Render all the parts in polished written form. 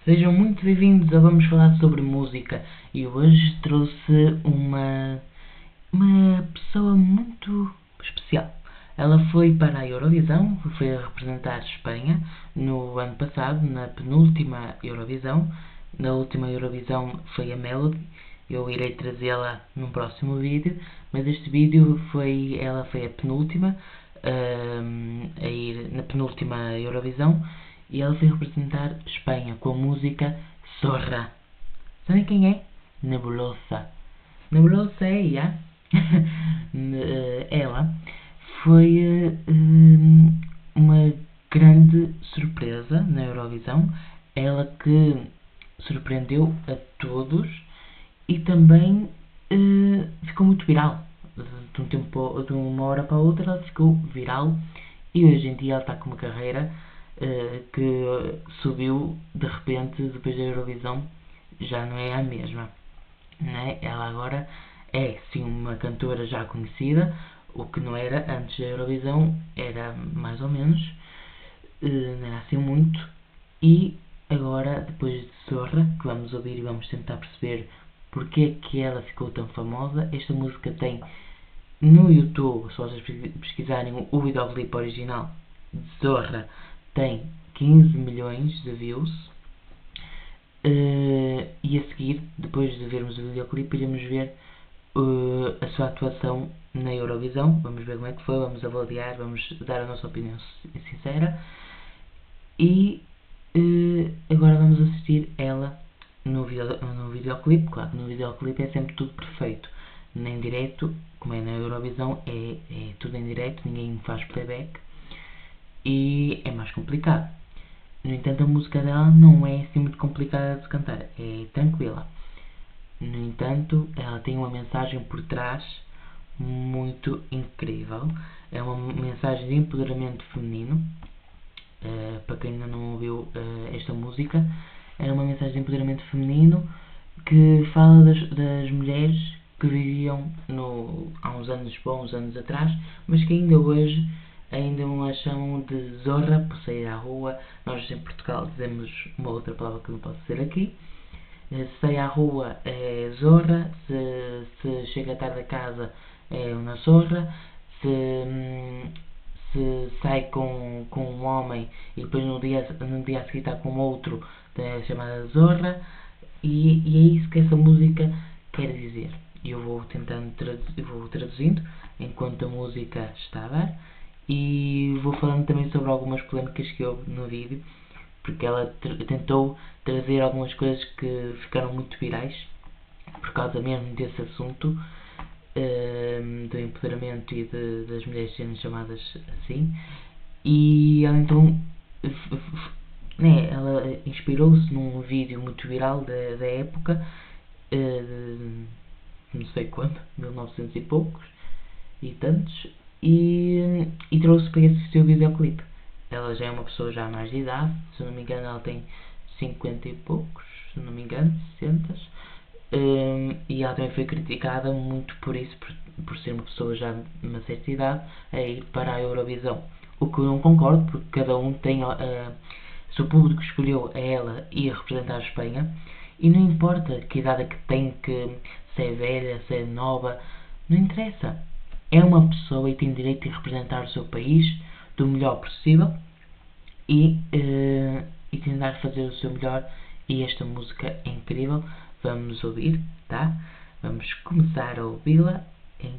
Sejam muito bem-vindos a Vamos Falar sobre Música e hoje trouxe uma pessoa muito especial. Ela foi para a Eurovisão, foi a representar Espanha no ano passado, na penúltima Eurovisão. Na última Eurovisão foi a Melody, eu irei trazê-la num próximo vídeo, mas este vídeo ela foi a penúltima, a ir na penúltima Eurovisão, e ela foi representar Espanha com a música Zorra. Sabem quem é? Nebulosa. Nebulosa é ela. Ela foi uma grande surpresa na Eurovisão. Ela que surpreendeu a todos e também ficou muito viral. De uma hora para a outra ela ficou viral e hoje em dia ela está com uma carreira que subiu de repente depois da Eurovisão, já não é a mesma, né? Ela agora é sim uma cantora já conhecida, o que não era antes da Eurovisão, era mais ou menos, não era assim muito, e agora depois de Zorra, que vamos ouvir e vamos tentar perceber porque é que ela ficou tão famosa. Esta música tem no YouTube, se vocês pesquisarem o videoclipe original de Zorra, tem 15 milhões de views. E a seguir, depois de vermos o videoclipe, iremos ver a sua atuação na Eurovisão. Vamos ver como é que foi, vamos avaliar, vamos dar a nossa opinião sincera. E agora vamos assistir ela no videoclipe. Claro que no videoclipe é sempre tudo perfeito. Nem direto, como é na Eurovisão, é tudo em direto, ninguém faz playback e é mais complicado. No entanto, a música dela não é assim muito complicada de se cantar, é tranquila. No entanto, ela tem uma mensagem por trás muito incrível. É uma mensagem de empoderamento feminino. Para quem ainda não ouviu esta música, é uma mensagem de empoderamento feminino que fala das mulheres que viviam há uns bons anos atrás, mas que ainda hoje a chamam de zorra por sair à rua. Nós em Portugal dizemos uma outra palavra que não posso dizer aqui. Se sai à rua é zorra, se chega tarde a casa é uma zorra, se sai com um homem e depois no dia a seguir está com outro, é chamada zorra, e é isso que essa música quer dizer. Eu vou traduzindo enquanto a música está a dar, e vou falando também sobre algumas polémicas que houve no vídeo, porque ela tentou trazer algumas coisas que ficaram muito virais por causa mesmo desse assunto, do empoderamento e das mulheres serem chamadas assim. E ela então ela inspirou-se num vídeo muito viral da época, não sei quando, 1900 e poucos e tantos, e trouxe para esse seu videoclipe. Ela já é uma pessoa já mais de idade, se não me engano ela tem 50 e poucos, se não me engano, 60, e ela também foi criticada muito por isso, por ser uma pessoa já de uma certa idade a ir para a Eurovisão, o que eu não concordo, porque cada um tem se o público escolheu a ela ir representar a Espanha, e não importa que idade é que tem, que se é velha, se é nova, não interessa. É uma pessoa e tem direito de representar o seu país do melhor possível e tentar fazer o seu melhor. E esta música é incrível. Vamos ouvir, tá? Vamos começar a ouvi-la em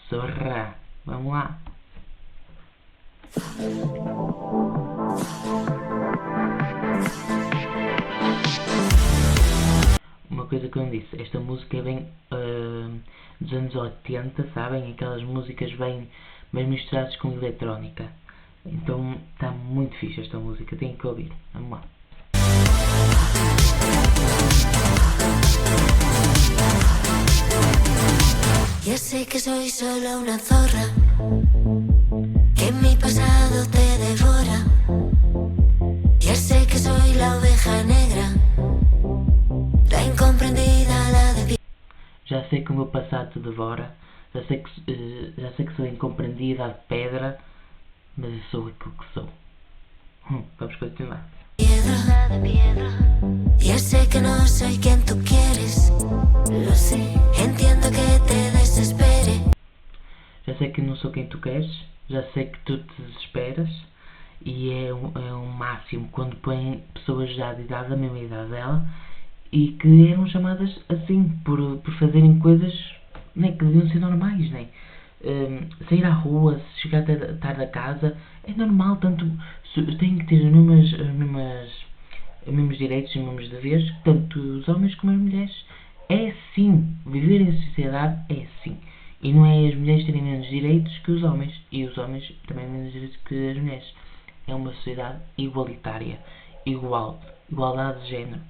Zorra. Vamos lá. Uma coisa que eu não disse, esta música é bem dos anos 80, sabem? Aquelas músicas bem misturadas com eletrónica. Então está muito fixe esta música, tenho que ouvir. Vamos lá. Ya sé que soy solo una zorra, que mi pasado te devora. Ya sé que soy la oveja negra, la incomprendida, la de... Já sei que o meu passado te devora, já sei que sou incompreendida, de pedra, mas eu sou aquilo que sou. Vamos continuar. piedra. Ya sé que no soy quien tú quieres, lo sé, entiendo que te desespere. Já sei que não sou quem tu queres, já sei que tu te desesperas, e é um máximo quando põem pessoas já de idade, da mesma idade dela, e que eram chamadas assim por fazerem coisas, né, que deviam ser normais, né? Sair à rua, chegar tarde a casa, é normal, tanto têm que ter os mesmos direitos e os mesmos deveres, tanto os homens como as mulheres. É assim, viver em sociedade é assim. E não é as mulheres terem menos direitos que os homens, e os homens também menos direitos que as mulheres. É uma sociedade igualitária, igualdade de género.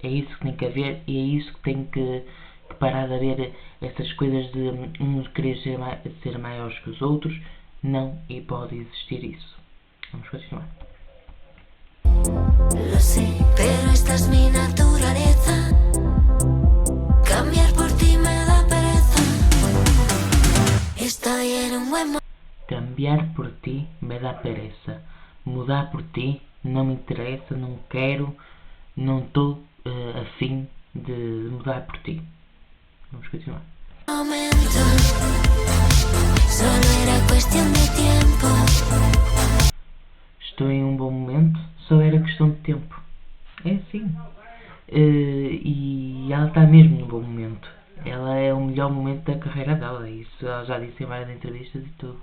É isso que tem que haver, e é isso que tem que parar de haver essas coisas de uns querer ser maiores que os outros. Não, e pode existir isso. Vamos continuar. Lo sé, pero esta es mi naturaleza. Cambiar por ti me da pereza. Estoy en un buen momento. Cambiar por ti me dá pereza. Mudar por ti não me interessa, não quero, não estou afim de mudar por ti. Vamos continuar. Solo era cuestión de tiempo. Estou em um bom momento, só era questão de tempo. É assim. E ela está mesmo num bom momento. Ela é o melhor momento da carreira dela. Isso ela já disse em várias entrevistas e tudo.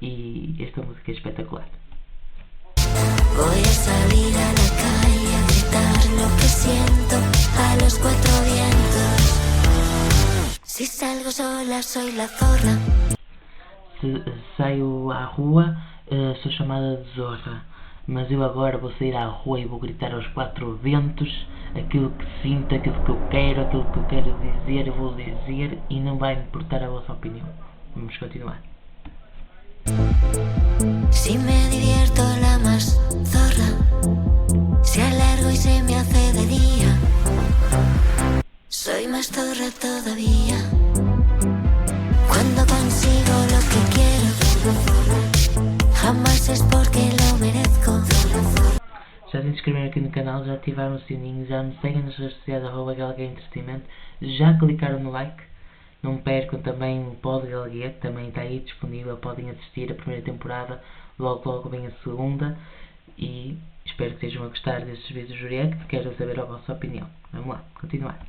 E esta música é espetacular. Voy a salir a la calle a gritar lo que siento a los cuatro vientos. Si salgo sola soy la zorra. Se saio à rua, sou chamada de zorra. Mas eu agora vou sair à rua e vou gritar aos quatro ventos aquilo que sinto, aquilo que eu quero dizer, eu vou dizer, e não vai importar a vossa opinião. Vamos continuar. Si me divierto la más zorra, se alargo y se me hace de día. Soy más zorra todavía. Cuando consigo lo que quiero, jamás es porque lo merezco. Já se inscreveram aqui no canal, já ativaram o sininho, já me seguem nas redes sociais @galgueentretenimento, já clicaram no like. Não percam também o Pod Galguê, que também está aí disponível, podem assistir a primeira temporada, logo vem a segunda, e espero que estejam a gostar destes vídeos do react, quero saber a vossa opinião. Vamos lá, continuar.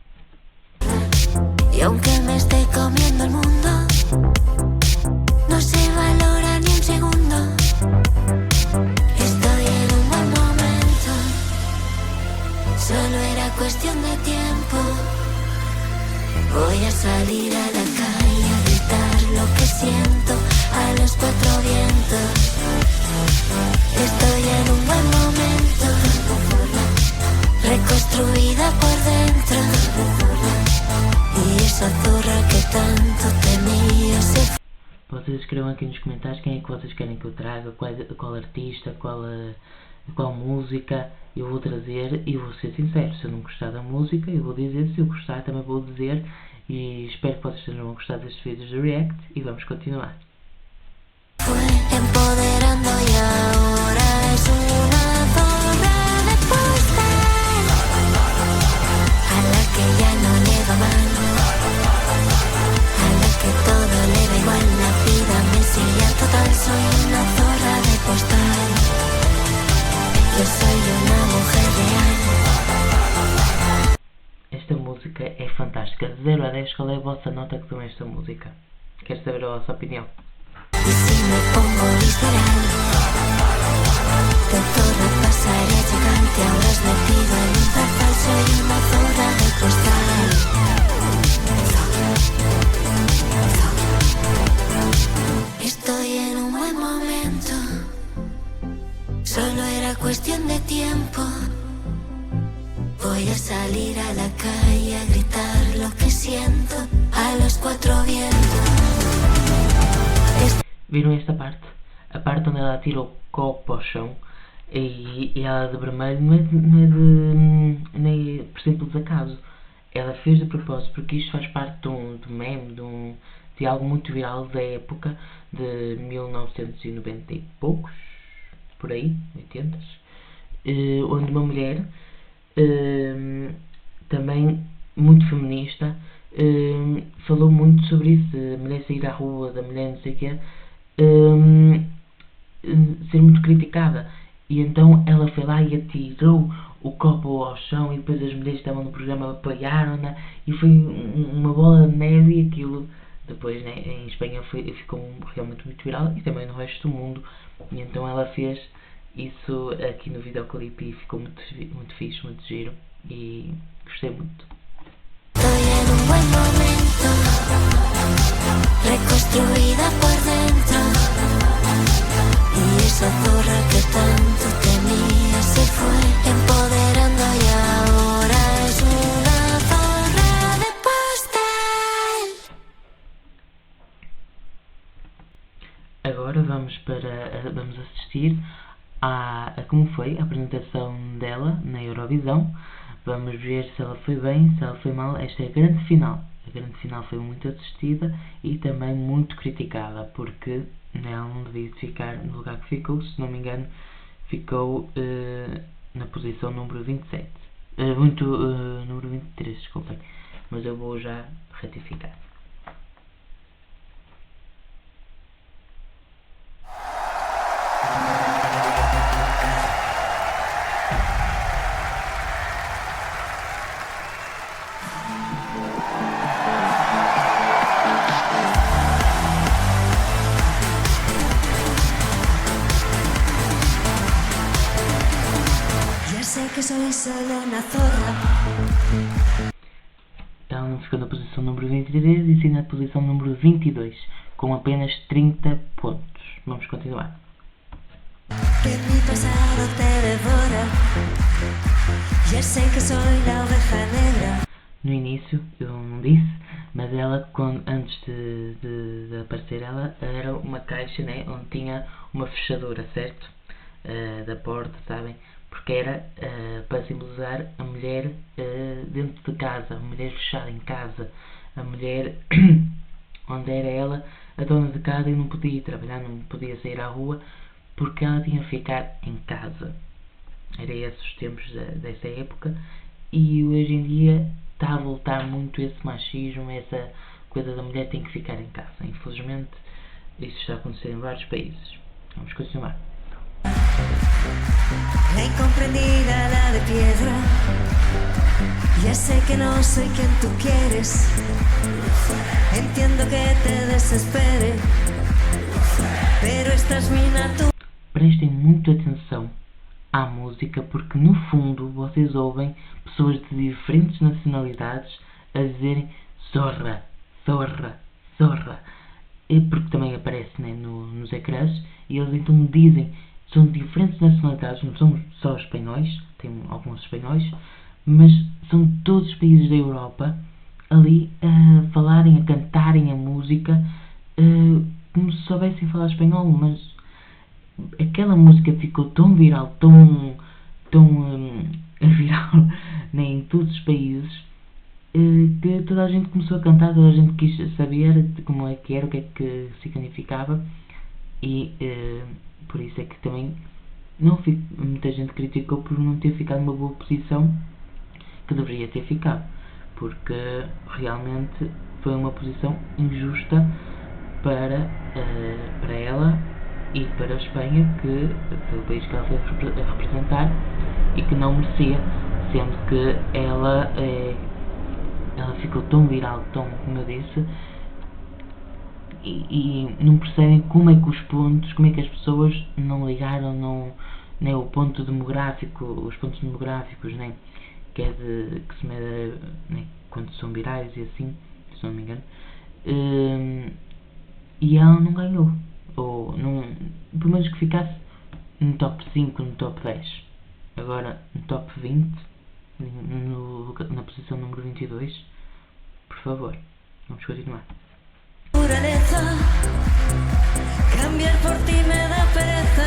Y aunque me esté comiendo el mundo, no se valora ni un segundo. Estoy en un buen momento, solo era cuestión de tiempo. Voy a salir a la calle a gritar lo que siento a los cuatro vientos. Estoy en un buen momento, reconstruida por dentro. E essa zorra que tanto temia se... Vocês escrevam aqui nos comentários quem é que vocês querem que eu traga, qual artista, qual música eu vou trazer, e vou ser sincero, se eu não gostar da música eu vou dizer, se eu gostar também vou dizer, e espero que vocês tenham gostado destes vídeos de react, e vamos continuar. Fue empoderando y ahora es una zorra de postal, a la que ya no le va mal, a la que todo le da igual, la vida me sigue total. Soy una zorra de postal, yo soy una mujer real. Esta música é fantástica. De 0 a 10, qual é a vossa nota que dão a esta música? Quero saber a vossa opinião. Y si me pongo visceral, de zorra pasaré gigante. Ahora has metido en un zarzal, soy una zorra de postal. Estoy en un buen momento, solo era cuestión de tiempo. Voy a salir a la calle a gritar lo que siento a los cuatro vientos. Viram esta parte? A parte onde ela tira o copo ao chão, e ela de vermelho não é por simples acaso. Ela fez de propósito, porque isto faz parte de um meme, de algo muito viral da época de 1990 e poucos, por aí, 80s. onde uma mulher, também muito feminista, falou muito sobre isso, da mulher sair à rua, da mulher não sei o quê, ser muito criticada. E então ela foi lá e atirou o copo ao chão, e depois as mulheres que estavam no programa apoiaram-na, e foi uma bola de neve, e aquilo depois, né, em Espanha ficou realmente muito viral, e também no resto do mundo. E então ela fez isso aqui no videoclipe e ficou muito fixe, muito giro, e gostei muito. Estoy en un buen momento, reconstruida por dentro, y esa zorra que tanto temía se fue empoderando y ahora es una zorra de pastel. Agora vamos assistir a como foi a apresentação dela na Eurovisão. Vamos ver se ela foi bem, se ela foi mal. Esta é a grande final. A grande final foi muito assistida e também muito criticada, porque ela não devia ficar no lugar que ficou. Se não me engano, ficou na posição número 27. Número 23, desculpem. Mas eu vou já retificar. Que soy solo una zorra. Ela não ficou na posição número 23 e sim na posição número 22, com apenas 30 pontos. Vamos continuar. Que mi pasado te devora. Ya sé que soy la oveja negra. No início, eu não disse, mas ela, antes de aparecer, ela era uma caixa, né, onde tinha uma fechadura, certo? Da porta, sabem? Porque era para simbolizar a mulher dentro de casa, a mulher fechada em casa, a mulher onde era ela a dona de casa e não podia ir trabalhar, não podia sair à rua, porque ela tinha que ficar em casa. Era esses os tempos dessa época, e hoje em dia está a voltar muito esse machismo, essa coisa da mulher tem que ficar em casa. Infelizmente, isso está a acontecer em vários países. Vamos continuar. La incomprendida, la de piedra. Ya sé que no soy quien tú quieres. Entiendo que te desespere, pero esta es mi naturaleza. Prestem muito atenção à música, porque no fundo vocês ouvem pessoas de diferentes nacionalidades a dizerem zorra, zorra, zorra. E porque também aparece, né, nos ecrãs, e eles então dizem. São diferentes nacionalidades, não são só espanhóis, tem alguns espanhóis, mas são todos os países da Europa ali a falarem, a cantarem a música como se soubessem falar espanhol, mas aquela música ficou tão viral, tão viral, né, em todos os países, que toda a gente começou a cantar, toda a gente quis saber como é que era, o que é que significava, e por isso é que também muita gente criticou por não ter ficado numa boa posição que deveria ter ficado, porque realmente foi uma posição injusta para ela e para a Espanha, que foi o país que ela foi a representar e que não merecia, sendo que ela ficou tão viral, como eu disse, e não percebem como é que os pontos, como é que as pessoas não ligaram, né, o ponto demográfico, os pontos demográficos, né, que se mede, né, quando são virais e assim, se não me engano, e ela não ganhou, ou não, pelo menos que ficasse no top 5, no top 10. Agora no top 20, na posição número 22, por favor, vamos continuar. Cambiar por ti me da pereza.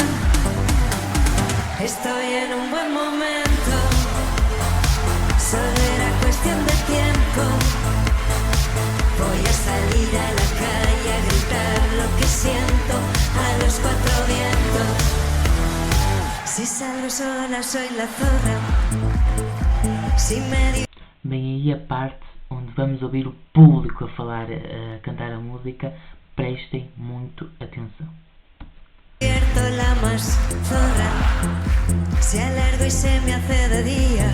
Estoy en un buen momento. Solo era cuestión de tiempo. Voy a salir a la calle a gritar lo que siento a los cuatro vientos. Si salgo sola, soy la zorra. Si me Bem, aí a parte onde vamos ouvir o público a falar, a cantar a música, prestem muito atenção. divierto la más zorra. Se alargo y se me hace de día.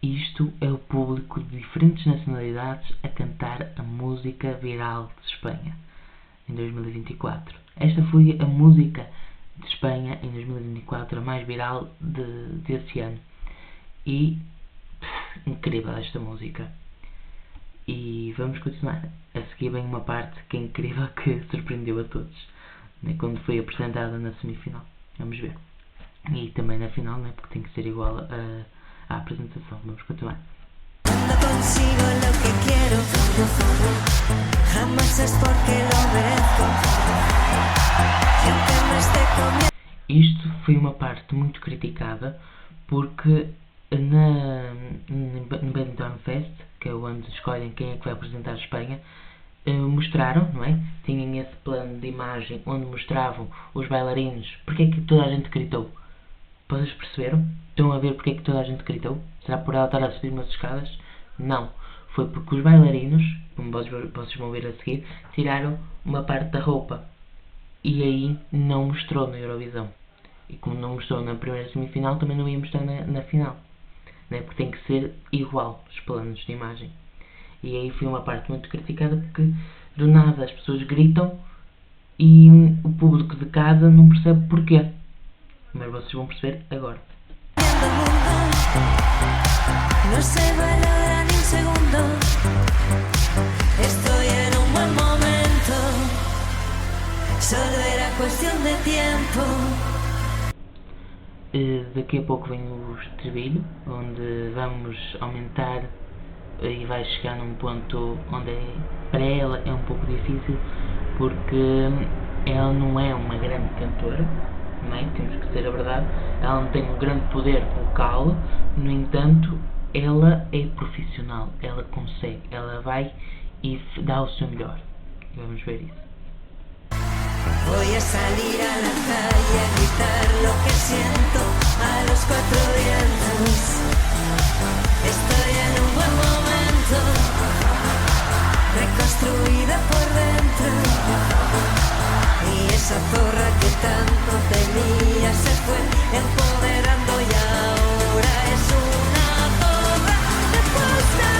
Isto é o público de diferentes nacionalidades a cantar a música viral de Espanha em 2024. Esta foi a música de Espanha em 2024, a mais viral desse ano. E incrível esta música. E vamos continuar. A seguir vem uma parte que é incrível, que surpreendeu a todos, né, quando foi apresentada na semifinal. Vamos ver. E também na final, né, porque tem que ser igual à apresentação. Vamos continuar. Cuando consigo lo que quiero, jamás es porque lo merezco. Y aunque me esté comiendo. Isto foi uma parte muito criticada porque no Benidorm Fest, que é onde escolhem quem é que vai apresentar a Espanha, mostraram, não é? Tinham esse plano de imagem onde mostravam os bailarinos. Porque é que toda a gente gritou? Vocês perceberam? Estão a ver porque é que toda a gente gritou? Será por ela estar a subir umas escadas? Não. Foi porque os bailarinos, como vocês vão ver a seguir, tiraram uma parte da roupa. E aí não mostrou na Eurovisão. E como não mostrou na primeira semifinal, também não ia mostrar na final. Né? Porque tem que ser igual os planos de imagem. E aí foi uma parte muito criticada porque do nada as pessoas gritam e o público de casa não percebe porquê. Mas vocês vão perceber agora. No se valora ni un segundo. Estoy en un buen momento. Solo era cuestión de tiempo. Daqui a pouco vem o estribilho, onde vamos aumentar e vai chegar num ponto onde para ela é um pouco difícil, porque ela não é uma grande cantora, não é? Temos que dizer a verdade. Ela não tem um grande poder vocal, no entanto ela é profissional, ela consegue, ela vai e dá o seu melhor. Vamos ver isso. Voy a salir a la calle a gritar lo que siento a los cuatro vientos. Estoy en un buen momento, reconstruida por dentro. Y esa zorra que tanto temía se fue empoderando y ahora es una zorra de posta.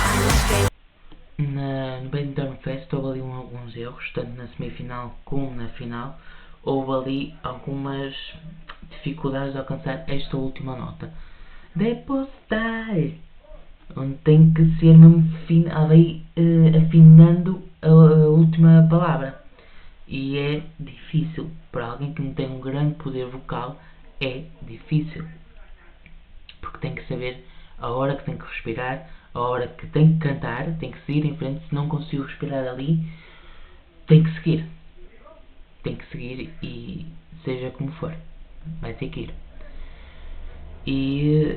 A la que No Benidorm Fest houve ali alguns erros, tanto na semifinal como na final. Houve ali algumas dificuldades de alcançar esta última nota. Depositar, onde tem que ser mesmo ela vai afinando a última palavra. E é difícil. Para alguém que não tem um grande poder vocal, é difícil. Porque tem que saber a hora que tem que respirar, a hora que tem que cantar, tem que seguir em frente. Se não consigo respirar ali, tem que seguir. Tem que seguir e seja como for, vai ter que ir. E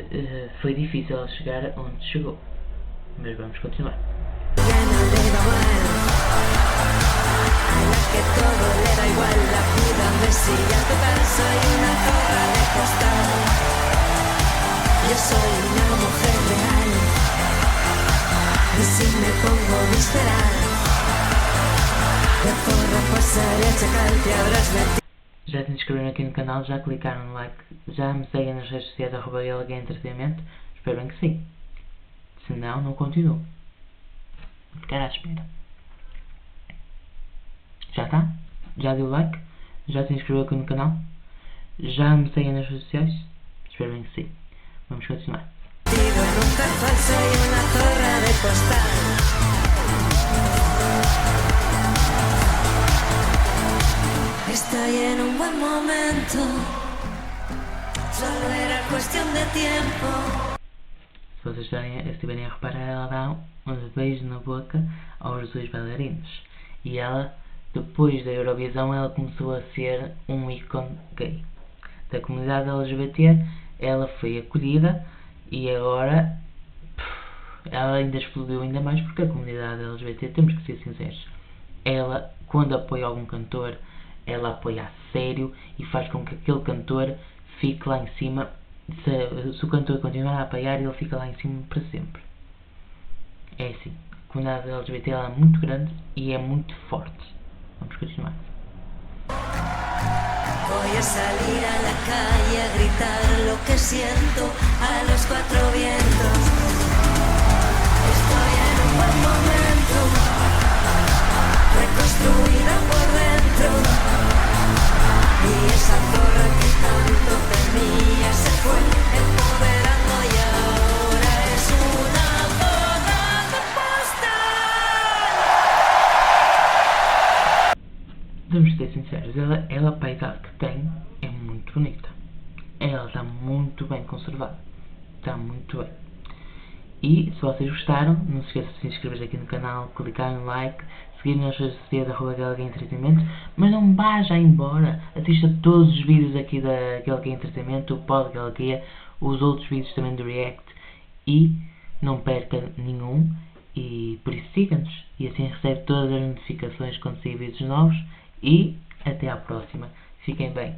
foi difícil ela chegar onde chegou. Mas vamos continuar. ya no le va mal, a la que todo le da igual, la vida me sigue a total, soy una zorra de costal. Yo soy una mujer real, y si me pongo visceral, de zorra pasaré a chacal, te habrás metido. Já se inscreveram aqui no canal, já clicaram no like, já me seguem nas redes sociais @LG Entretenimento? Espero bem que sim. Se não, não continuo. Vou ficar à espera. Já está? Já deu like? Já se inscreveu aqui no canal? Já me seguem nas redes sociais? Espero bem que sim. Vamos continuar. Nunca falso y una zorra de postal. Estoy en un buen momento, solo era cuestión de tiempo. Se vocês estiverem a reparar, ela dá um beijo na boca aos dois bailarinos. E ela, depois da Eurovisão, ela começou a ser um ícone gay. Da comunidade LGBT, ela foi acolhida e agora ela ainda explodiu ainda mais porque a comunidade LGBT, temos que ser sinceros, ela, quando apoia algum cantor, ela apoia a sério e faz com que aquele cantor fique lá em cima. Se o cantor continuar a apoiar, ele fica lá em cima para sempre. É assim, a comunidade LGBT ela é muito grande e é muito forte. Vamos continuar. Voy a salir a la calle a gritar lo que siento a los cuatro vientos. Estoy en un buen momento, reconstruida por dentro. Y esa zorra que tanto temía se fue empoderando y ahora es una zorra de postal. Vamos ser sinceros, ela para a idade que tem é muito bonita. Ela está muito bem conservada. Está muito bem. E se vocês gostaram, não se esqueçam de se inscrever aqui no canal, clicar no like, seguir nas redes sociais @GLG Entretenimento, mas não vá já embora. Assista todos os vídeos aqui da GLG Entretenimento, o Pod GLG, os outros vídeos também do React, e não perca nenhum. E por isso siga-nos e assim recebe todas as notificações quando sair vídeos novos. E até à próxima. Fiquem bem.